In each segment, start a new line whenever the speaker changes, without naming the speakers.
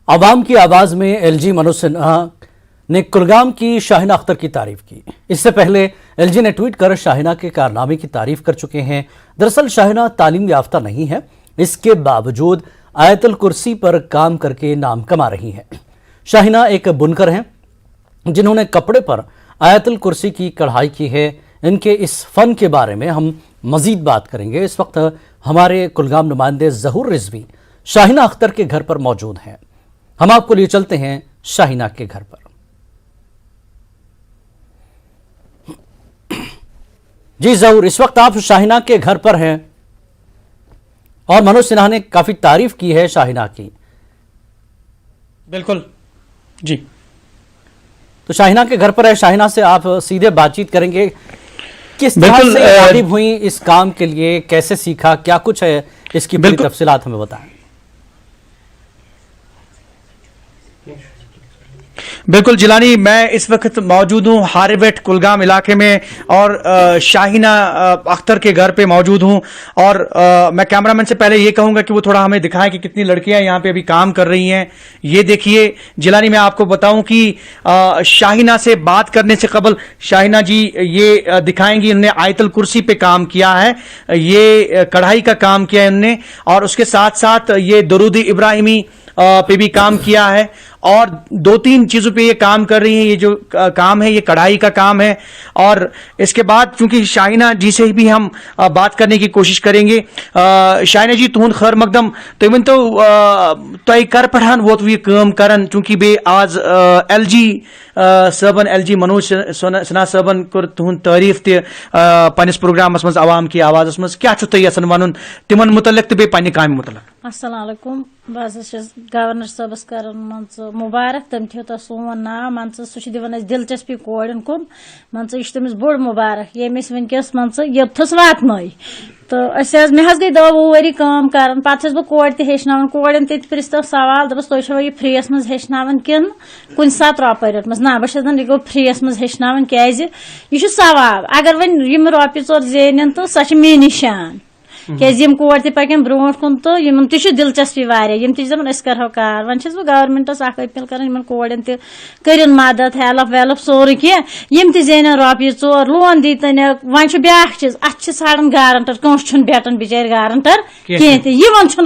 आवाम की आवाज में एलजी मनोज सिन्हा ने कुलगाम की शाहिना अख्तर की तारीफ की। इससे पहले एलजी ने ट्वीट कर शाहिना के कारनामे की तारीफ कर चुके हैं। दरअसल शाहिना तालीम याफ्ता नहीं है, इसके बावजूद आयतुल कुर्सी पर काम करके नाम कमा रही है। शाहिना एक बुनकर हैं जिन्होंने कपड़े पर आयतुल कुर्सी की कढ़ाई की है। इनके इस फन के बारे में हम मजीद बात करेंगे। इस वक्त हमारे कुलगाम नुमाइंदे ज़हूर रिजवी शाहिना अख्तर के घर पर मौजूद हैं। हम आपको लिए चलते हैं शाहिना के घर पर। जी ज़हूर, इस वक्त आप शाहिना के घर पर हैं और मनोज सिन्हा ने काफी तारीफ की है शाहिना की।
बिल्कुल जी,
तो शाहिना के घर पर है, शाहिना से आप सीधे बातचीत करेंगे। किस तरह से तारीफ हुई इस काम के लिए, कैसे सीखा, क्या कुछ है, इसकी पूरी तफसीलात हमें बताएं।
बिल्कुल जिलानी, मैं इस वक्त मौजूद हूँ हारेवेट कुलगाम इलाके में और शाहिना अख्तर के घर पे मौजूद हूँ। और मैं कैमरामैन से पहले ये कहूंगा कि वो थोड़ा हमें दिखाएं कि कितनी लड़कियां यहाँ पे अभी काम कर रही हैं। ये देखिए जिलानी, मैं आपको बताऊं कि शाहिना से बात करने से कबल शाहिना जी ये दिखाएंगी उन्होंने आयतुल कुर्सी पे काम किया है, ये कढ़ाई का काम किया है उन्होंने, और उसके साथ साथ ये दरूद इब्राहिमी पे भी काम किया है और दो तीन चीजों पे ये काम कर रही हैं। ये जो काम है ये कढ़ाई का काम है। और इसके बाद चूंकि शाहिना जी से भी हम बात करने की कोशिश करेंगे। शाहिना जी तुहद खैर मकदम, तुम वन तो तय कर पठान वोत ये काम करन, चूंकि बे आज एलजी सबन एलजी मनोज सिन्हा सबन कर तुहद तारीफ ते पनिस प्रोग्रामस मज आवाम की आवाज मज क्या तुम यसन वन तिमन मुतलक तो बे पन्ने काम मुतलक।
अस्सलाम वालेकुम, बस गवर्नर साहबस कर मुबारक, तम थो सोन नाव मान सह दिवान दिलचस्पी कोड़न कुन, मान यह तमिस बोड़ मुबारक यमिस वनकस मान योथस वातन। तो मे गई 2 वरी काम कर, पे बह कोड़ हेचन कोड़न तथ पृस्तो सवाल दपस तुम छो यह फ्रीयस मज हेचन किन कुन सात रोपये रटमस ना बस यह गो फ्रीयस मज हेचन क्या सवाब। अगर वन रोपये 4 जेन तो सह मेरी शान क्या कोड़ पकन ब्रो कुन तो दिलचस्पी वारिया दपान करो कार। वन बह गवर्नमेंटस अपील कर कोड़न तरिन मदद हेल्प वेल्प सोरे कह जेन रोपये 4 लोन दीतन। वन ब्या चीज अत षाड़न गारंटर, कंस बेटन बिचार गारंटर कहें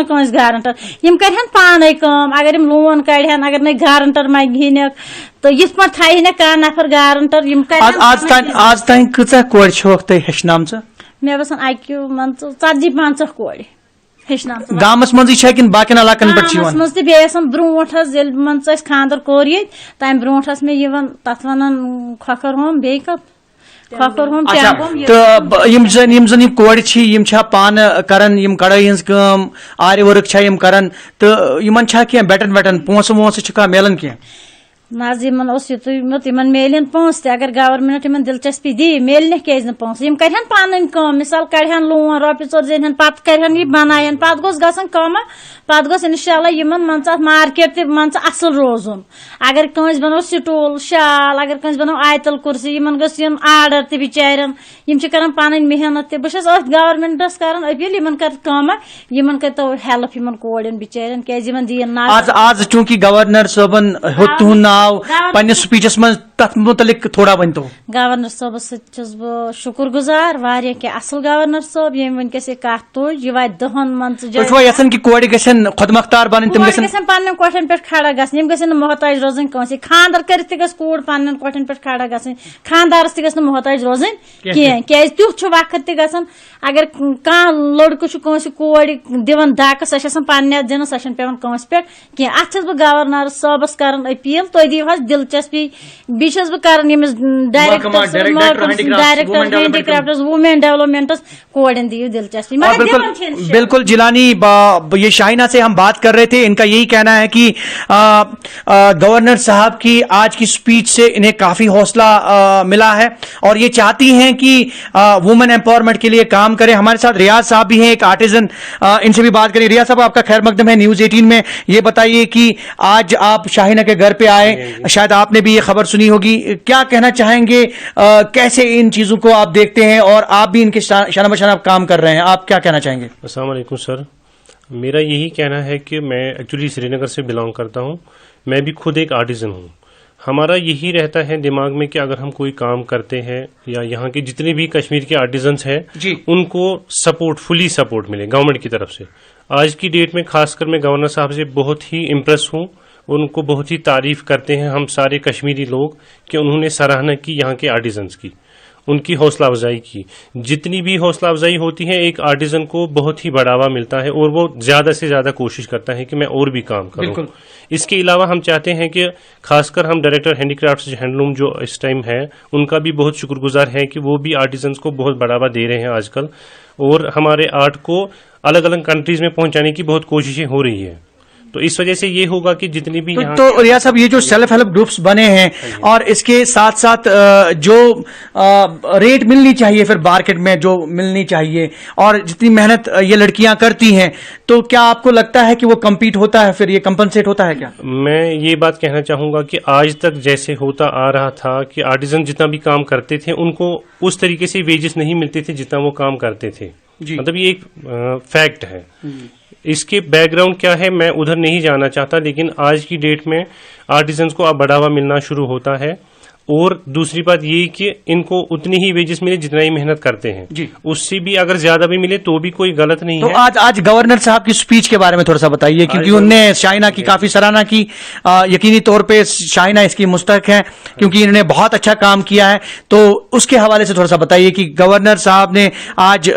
कंस गारंटर कर पाने काम। अगर लोन कड़न, अगर न गारंटर मंगन तो यथ पे थी कह नफर गारंटर
आज तान कचा कोड़ हेचनाम
मे बसान अक्यू मन 40-50 कोड़ हेचन
गामस मज बाकी इलाकन पे
ब्रो मन खानदर कोर ये तम ब्रो मे तथ वन खोखर होम बे खोखर होम
तो कोड़ पान करन कड़ाई हज काम आरि वर्क करन तो इन क्या बेटन वेटन पोस वोस मिलन क्या
नाज इन मेलन पोस अगर गवर्नमेंट इन दिलचस्पी दी मेल क्या पोस कर पान काम। मिसाल कड़न लोन रोपये 4 जेन पे कर बनायन पे गोस गम पे गोस इंशाल्लाह मान मार्केट मान असल रोजुन। अगर कंस बनो स्टूल शाल, अगर कंस बनो आयतुल कुर्सी इन आर्डर त बिचारन कर पान मेहनत। बस गवर्नमेंटस कर अपील कर तो हेल्प कोड़न बिचारन क्या दीन ना।
आज चूंकि गवर्नर सबन पन्ने स्पीचस में तथ मुतलिक थोड़ा वन तो
गवर्नर साहबस बह शुक्र गुजार वारिया कि असल गवर्नर साहब ये वनकस ये कत तुज यह वात 10 मन
यन कि कोड़ गन खुदमुख्तार बन
पन्न कोठन पे खड़ा गम गन मोहताज रोजन कंस खानदार कर कोड़ पन्न कोठन पे खड़ा गन खानदारस तक मोहताज रोजन क्या तुथ वक्त तक। अगर कह लड़क कंस कोड़ दिवन धक् सह पन्ने दिन सह पे कंस पे कह अत बह गवर्नर साहबस कर अपील तुम दिव दिलचस्पी। बस बह कर डायरेक्टर हैंडीक्राफ्ट वुमेन डेवलपमेंटस कोड़न दिव दिलचस्पी।
बिल्कुल जिलानी, ये शाहिना से हम बात कर रहे थे, इनका यही कहना है कि गवर्नर साहब की आज की स्पीच से इन्हें काफी हौसला मिला है और ये चाहती हैं कि वुमेन एम्पावरमेंट के लिए काम करें। हमारे साथ रियाज साहब भी हैं, एक आर्टिजन, इनसे भी बात करें। रियाज साहब आपका खैर मकदम है न्यूज 18 में। ये बताइए कि आज आप शाहिना के घर पे आए, शायद आपने भी ये खबर सुनी होगी, क्या कहना चाहेंगे, कैसे इन चीजों को आप देखते हैं और आप भी इनके शाना बशाना काम कर रहे हैं, आप क्या कहना चाहेंगे?
अस्सलाम वालेकुम सर, میرا یہی کہنا ہے کہ میں ایکچولی سری نگر سے بلانگ کرتا ہوں. میں بھی خود ایک آرٹیزن ہوں. ہمارا یہی رہتا ہے دماغ میں کہ اگر ہم کوئی کام کرتے ہیں یا یہاں کے جتنے بھی کشمیر کے آرٹیزنس ہیں
جی
ان کو فلی سپورٹ ملے گورنمنٹ کی طرف سے. آج کی ڈیٹ میں خاص کر میں گورنر صاحب سے بہت ہی امپریس ہوں. ان کو بہت ہی تعریف کرتے ہیں ہم سارے کشمیری لوگ کہ انہوں نے سراہنا کی یہاں کے آرٹیزنس کی, ان کی حوصلہ افزائی کی. جتنی بھی حوصلہ افزائی ہوتی ہے ایک آرٹیزن کو بہت ہی بڑھاوا ملتا ہے اور وہ زیادہ سے زیادہ کوشش کرتا ہے کہ میں اور بھی کام کروں.
بالکل.
اس کے علاوہ ہم چاہتے ہیں کہ خاص کر ہم ڈائریکٹر ہینڈی کرافٹس ہینڈلوم جو اس ٹائم ہے ان کا بھی بہت شکر گزار ہے کہ وہ بھی آرٹیزنس کو بہت بڑھاوا دے رہے ہیں آج کل, اور ہمارے آرٹ کو الگ الگ کنٹریز میں پہنچانے کی بہت کوششیں ہو رہی ہے. تو اس وجہ سے یہ ہوگا کہ جتنی بھی
تو ریاض صاحب یہ جو سیلف ہیلپ گروپس بنے ہیں اور اس کے ساتھ ساتھ جو ریٹ ملنی چاہیے پھر مارکیٹ میں جو ملنی چاہیے اور جتنی محنت یہ لڑکیاں کرتی ہیں, تو کیا آپ کو لگتا ہے کہ وہ کمپیٹ ہوتا ہے, پھر یہ کمپنسیٹ ہوتا ہے کیا؟
میں یہ بات کہنا چاہوں گا کہ آج تک جیسے ہوتا آ رہا تھا کہ آرٹیزن جتنا بھی کام کرتے تھے ان کو اس طریقے سے ویجز نہیں ملتے تھے جتنا وہ کام کرتے تھے. مطلب یہ ایک فیکٹ ہے. اس کے بیک گراؤنڈ کیا ہے میں ادھر نہیں جانا چاہتا, لیکن آج کی ڈیٹ میں آرٹیزنس کو اب بڑھاوا ملنا شروع ہوتا ہے. اور دوسری بات یہ کہ ان کو اتنی ہی ویجز ملے جتنا ہی محنت کرتے ہیں, اس سے بھی اگر زیادہ بھی ملے تو بھی کوئی غلط نہیں ہے.
تو آج گورنر صاحب کی سپیچ کے بارے میں تھوڑا سا بتائیے, کیونکہ انہوں نے شاہینہ کی کافی سراہنا کی. یقینی طور پہ شاہینہ اس کی مستحق ہے کیونکہ انہوں نے بہت اچھا کام کیا ہے. تو اس کے حوالے سے تھوڑا سا بتائیے کہ گورنر صاحب نے آج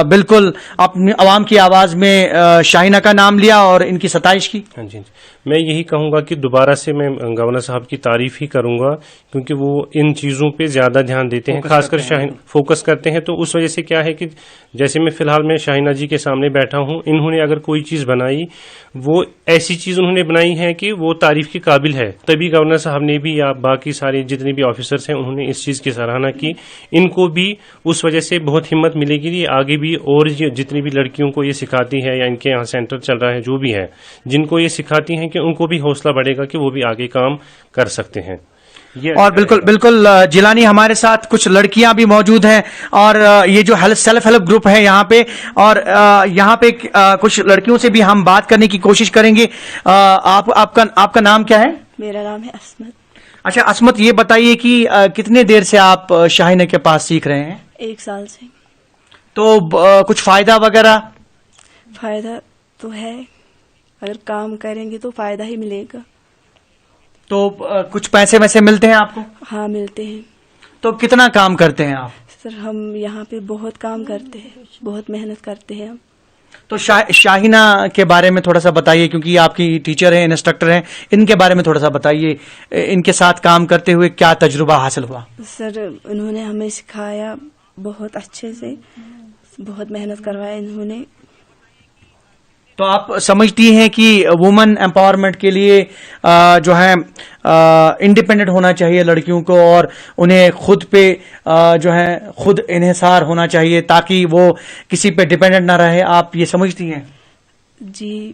بالکل اپنی عوام کی آواز میں شاہینہ کا نام لیا اور ان کی ستائش کی.
ہاں جی, میں یہی کہوں گا کہ دوبارہ سے میں گورنر صاحب کی تعریف ہی کروں گا کیونکہ وہ ان چیزوں پہ زیادہ دھیان دیتے ہیں, خاص کر فوکس کرتے ہیں. تو اس وجہ سے کیا ہے کہ جیسے میں فی الحال میں شاہینہ جی کے سامنے بیٹھا ہوں, انہوں نے اگر کوئی چیز بنائی وہ ایسی چیز انہوں نے بنائی ہے کہ وہ تعریف کے قابل ہے, تبھی گورنر صاحب نے بھی یا باقی سارے جتنے بھی آفیسرس ہیں انہوں نے اس چیز کی سراہنا کی. ان کو بھی اس وجہ سے بہت ہمت ملے گی, یہ آگے بھی اور جتنی بھی لڑکیوں کو یہ سکھاتی ہے یا ان کے یہاں سینٹر چل رہا ہے جو بھی ہے جن کو یہ سکھاتی ہیں کہ ان کو بھی حوصلہ بڑھے گا کہ وہ بھی آگے کام کر سکتے ہیں.
اور بالکل جیلانی ہمارے ساتھ کچھ لڑکیاں بھی موجود ہیں اور یہ جو سیلف ہیلپ گروپ ہے یہاں پہ, اور یہاں پہ کچھ لڑکیوں سے بھی ہم بات کرنے کی کوشش کریں گے. آپ کا نام کیا ہے؟
میرا نام ہے اسمت.
اچھا اسمت, یہ بتائیے کہ کتنے دیر سے آپ شاہینہ کے پاس سیکھ رہے ہیں؟
1 سال سے.
تو کچھ فائدہ وغیرہ؟
فائدہ تو ہے, اگر کام کریں گے تو فائدہ ہی ملے گا.
تو کچھ پیسے ویسے ملتے ہیں آپ کو؟
ہاں ملتے ہیں.
تو کتنا کام کرتے ہیں آپ؟
سر ہم یہاں پہ بہت کام کرتے ہیں, بہت محنت کرتے ہیں ہم.
تو شاہینہ کے بارے میں تھوڑا سا بتائیے, کیونکہ آپ کی ٹیچر ہیں, انسٹرکٹر ہیں, ان کے بارے میں تھوڑا سا بتائیے, ان کے ساتھ کام کرتے ہوئے کیا تجربہ حاصل ہوا؟
سر انہوں نے ہمیں سکھایا بہت اچھے سے, بہت محنت کروایا انہوں نے.
تو آپ سمجھتی ہیں کہ وومن امپاورمنٹ کے لیے جو ہے انڈیپینڈنٹ ہونا چاہیے لڑکیوں کو, اور انہیں خود پہ جو ہے خود انحصار ہونا چاہیے تاکہ وہ کسی پہ ڈیپینڈنٹ نہ رہے, آپ یہ سمجھتی ہیں؟
جی,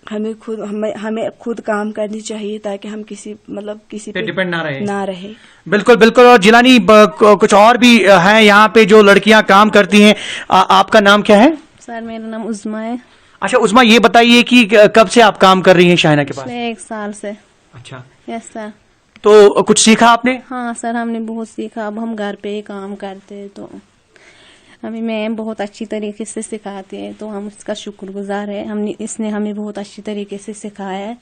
ہمیں خود کام کرنی چاہیے تاکہ ہم کسی پہ
ڈیپینڈ نہ
رہے.
بالکل. اور جیلانی کچھ اور بھی ہیں یہاں پہ جو لڑکیاں کام کرتی ہیں. آپ کا نام کیا ہے؟
سر میرا نام عظما ہے.
اچھا عظما, یہ بتائیے کہ کب سے آپ کام کر رہی ہیں شاہینہ کے پاس؟
1 سال سے.
اچھا,
یس سر.
تو کچھ سیکھا آپ نے؟
ہاں سر, ہم نے بہت سیکھا. اب ہم گھر پہ ہی کام کرتے تو ہمیں میم بہت اچھی طریقے سے سکھاتے ہیں, تو ہم اس کا شکر گزار ہے. اس نے ہمیں بہت اچھی طریقے سے سکھایا ہے.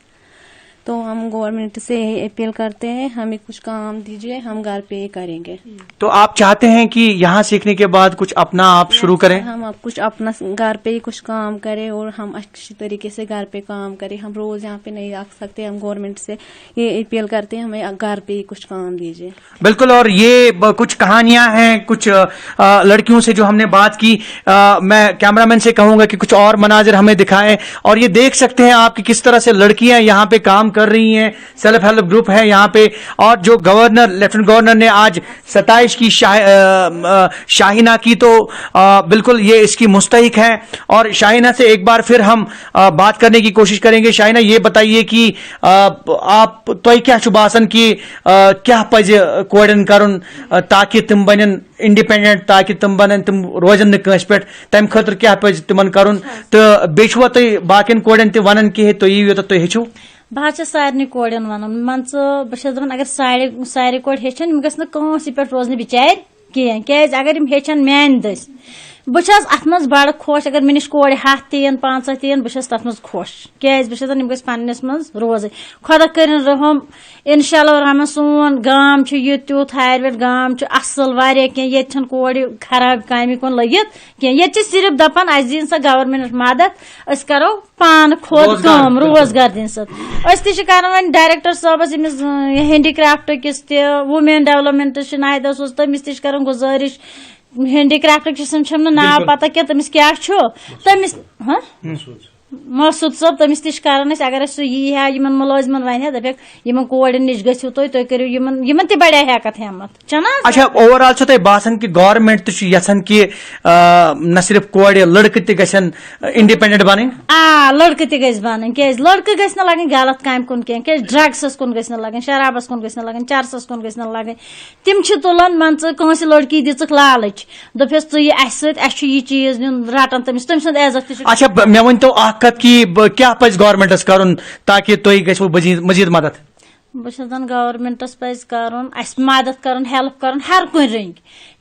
تو ہم گورنمنٹ سے اپیل کرتے ہیں ہمیں کچھ کام دیجیے, ہم گھر پہ ہی کریں گے.
تو آپ چاہتے ہیں کہ یہاں سیکھنے کے بعد کچھ اپنا آپ شروع کریں؟
ہم اب کچھ اپنا گھر پہ ہی کچھ کام کریں اور ہم اچھی طریقے سے گھر پہ کام کریں. ہم روز یہاں پہ نہیں رکھ سکتے. ہم گورنمنٹ سے یہ اپیل کرتے ہیں ہمیں گھر پہ ہی کچھ کام دیجیے.
بالکل. اور یہ کچھ کہانیاں ہیں کچھ لڑکیوں سے جو ہم نے بات کی. میں کیمرہ مین سے کہوں گا کہ کچھ اور مناظر ہمیں دکھائیں, اور یہ دیکھ سکتے ہیں آپ کہ کس طرح سے لڑکیاں یہاں پہ کام कर रही हैं, सेल्फ हेल्प ग्रुप है यहाँ पे, और जो गवर्नर, लेफ्टिनेंट गवर्नर ने आज 27 की शाहीना की, तो बिल्कुल ये इसकी मुस्तहिक है। और शाहीना से एक बार फिर हम बात करने की कोशिश करेंगे। शाहीना, ये बताइए कि आप तो क्या शुभासन की क्या पज कोड़न करन ताकि तुम बनन इंडिपेंडेंट, ताकि तुम बनन, तुम रोजन न कंस पे, तम खतर क्या पज तुमन करन, तो बेचवा तुम बाकिन कोड़न ते वनन कि तुम यीव तो हेचो?
बह सारे कोड़न वन मन बस अगर सारे कोड़ हेचन गन कंस पे रोजन बिचार कह अगर हेचन मान दस बस अत मज बड़ खुश अगर मे नश कोड़ 7 तीन 5 तीन बस तथ मज खुश क्या बस पन्नस मज रोज खुदा कर रहम इंशाअल्लाह रहमान सोन गाम यह तुथ हारवेट गाम असल वारिया कह ये कोड़ खराब कामि कुन लगित कह ये सिर्फ दपान अस दिन सा गवर्नमेंट मदद अस करो पान खुद कम रोजगार दिन कर वन डायरेक्टर साहबस हैंडीक्राफ्ट किस वुमेन डेवलपमेंट नाहिदा सोस तमिस तमिस कर गुजारिश हैंडीक्राफ्ट किस्म नाव पता क्या तमिस क्या तमिस मसूद साहब तमिस तमिस अगर यी है मुलाजमन वन दपक कोड़ नश गो तुम करो तह बढ़िया हैकत हिम्मत चना।
अच्छा, ओवरऑल तुम बासान कि गवर्नमेंट यन कि न सिर्फ कोड़ लड़क तन इंडिपेंडेंट बन
लड़क तह बन क्या लड़क गस लगन गलत काम कुन क्या ड्रग्स कुन गस लगन शराबस कुन गस लगन चरसस कुन गस लगन तिम तुलान मन कंस लड़की दिख लालच दपस तुम यह चीज नुन रटन तमिस तम सद इज्जत।
अच्छा, मे वन तो कि क्या पज गवर्नमेंटस करन ताकि तुम गो मजीद मदद?
बस गवर्नमेंटस पज कर मदद कर हेल्प कर हर कुन रंग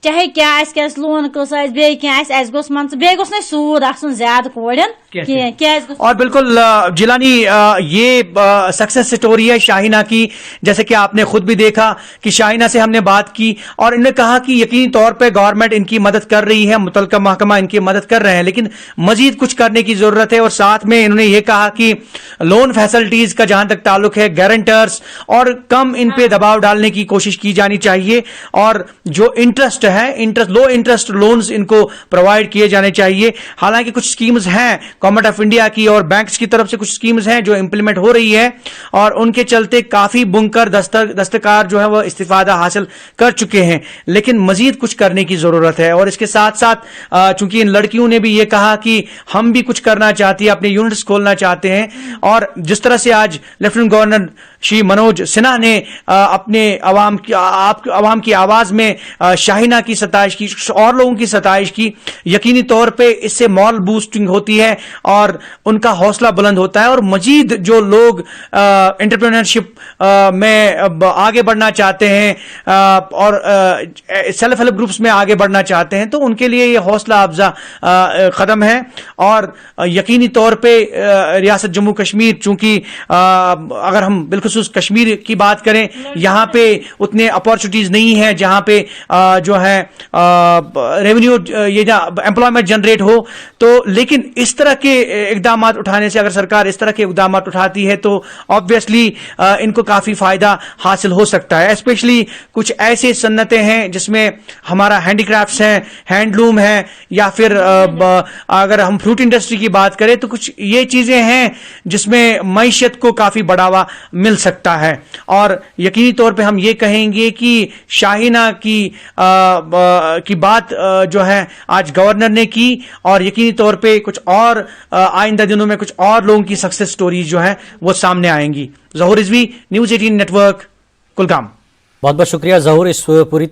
चाहे क्या लोन कस गोस मन बे गोस ना सूद आसन ज्यादा कोड़न क्या।
और बिल्कुल जिलानी, ये सक्सेस स्टोरी है शाहीना की, जैसे कि आपने खुद भी देखा कि शाहीना से हमने बात की और इन्होंने कहा कि यकीनी तौर पे गवर्नमेंट इनकी मदद कर रही है, मुतलका महकमा इनकी मदद कर रहे हैं, लेकिन मजीद कुछ करने की जरूरत है। और साथ में इन्होंने ये कहा कि लोन फैसिलिटीज का जहां तक ताल्लुक है, गारंटर्स और कम इन पे दबाव डालने की कोशिश की जानी चाहिए, और जो इंटरेस्ट है, लो इंटरेस्ट लोन्स इनको प्रोवाइड किए जाने चाहिए। हालांकि कुछ स्कीम्स हैं गवर्नमेंट ऑफ इंडिया की और बैंक्स की तरफ से, कुछ स्कीम्स हैं जो इंप्लीमेंट हो रही है और उनके चलते काफी बुनकर दस्तकार जो है वो इस्तिफादा हासिल कर चुके हैं, लेकिन मजीद कुछ करने की जरूरत है। और इसके साथ साथ चूंकि इन लड़कियों ने भी ये कहा कि हम भी कुछ करना चाहती है, अपने यूनिट्स खोलना चाहते हैं, और जिस तरह से आज लेफ्टिनेंट गवर्नर श्री मनोज सिन्हा ने अपने अवाम की आवाज में शाहीना की सताइश की और लोगों की सताइश की, यकीनी तौर पे इससे मॉरल बूस्टिंग होती है और उनका हौसला बुलंद होता है, और मजीद जो लोग एंटरप्रेन्योरशिप में आगे बढ़ना चाहते हैं और सेल्फ हेल्प ग्रुप्स में आगे बढ़ना चाहते हैं, तो उनके लिए ये हौसला अफजा कदम है। और यकीनी तौर पे रियासत जम्मू कश्मीर, चूंकि अगर हम बिल्कुल कश्मीर की बात करें, यहाँ पे उतने अपॉर्चुनिटीज नहीं है जहां पे जो है रेवेन्यू ये एम्प्लॉयमेंट जनरेट हो, तो लेकिन इस तरह के इकदाम उठाने से, अगर सरकार इस तरह के इकदाम उठाती है तो ऑब्वियसली इनको काफी फायदा हासिल हो सकता है। स्पेशली कुछ ऐसे सन्नतें हैं जिसमें हमारा हैंडीक्राफ्ट्स हैं, हैंडलूम है, या फिर अगर हम फ्रूट इंडस्ट्री की बात करें तो कुछ ये चीजें हैं जिसमें मईशत को काफी बढ़ावा मिल सकता है। और यकीनी तौर पे हम ये कहेंगे कि शाहीना की बात जो है आज गवर्नर ने की, और यकीनी तौर पे कुछ और आइंदा दिनों में कुछ और लोगों की सक्सेस स्टोरीज जो है वो सामने आएंगी। ज़हूर रिजवी, न्यूज़ 18 नेटवर्क, कुलगाम।
बहुत बहुत शुक्रिया ज़हूर इस पूरी